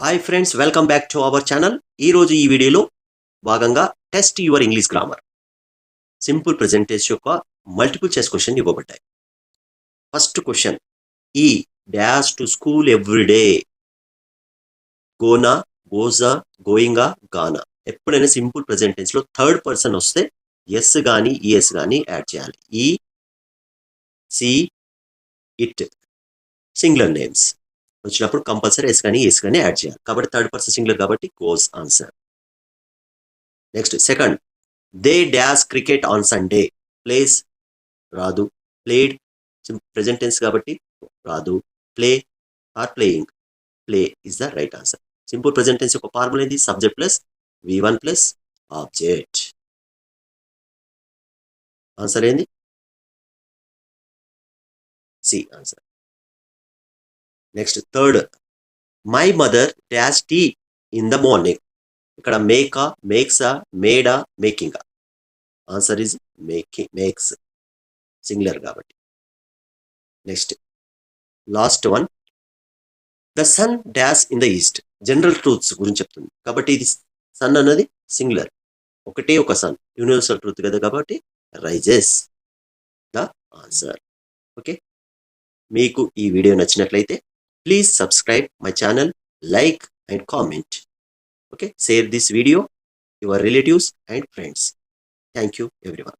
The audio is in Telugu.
Hi friends, welcome back to our channel. ఈరోజు ఈ వీడియోలో భాగంగా test your English grammar simple present tense యొక్క మల్టిపుల్ చాయిస్ క్వశ్చన్ ఇవ్వబడ్డాయి. ఫస్ట్ క్వశ్చన్, ఈ డాష్ టు స్కూల్ ఎవ్రీడే. గోనా, గోజా, గోయింగా, గానా. ఎప్పుడైనా సింపుల్ ప్రెజెంటెన్స్లో థర్డ్ పర్సన్ వస్తే ఎస్ కానీ ఈఎస్ కానీ యాడ్ చేయాలి. He, she, it singular names వచ్చినప్పుడు కంపల్సరీ ఎస్ కానీ ఎస్ కానీ యాడ్ చేయాలి. కాబట్టి థర్డ్ పర్సన్ సింగులర్ కాబట్టి goes answer. Next second, they dash cricket on Sunday. Plays రాదు, ప్లేడ్ ప్రెజెంట్ టెన్స్ కాబట్టి రాదు, play or playing, play is the right answer. Simple present tense యొక్క ఫార్ములా ఏంది? Subject plus V1 plus object. Answer ఏంది? C answer. Next third, my mother dash tea in the morning. ఇక్కడ మేకా, మేక్సా, మేడా, మేకింగా. ఆన్సర్ ఇస్ మేక్స్ సింగులర్ కాబట్టి. Next last one, the sun dash in the east. General truths గురించి చెప్తుంది కాబట్టి ఇది సన్ అన్నది సింగులర్, ఒకటే ఒక సన్, యూనివర్సల్ ట్రూత్ కదా కాబట్టి రైజెస్ ద ఆన్సర్. ఓకే, మీకు ఈ వీడియో నచ్చినట్లయితే please subscribe my channel, like and comment. Okay, share this video your relatives and friends. Thank you everyone.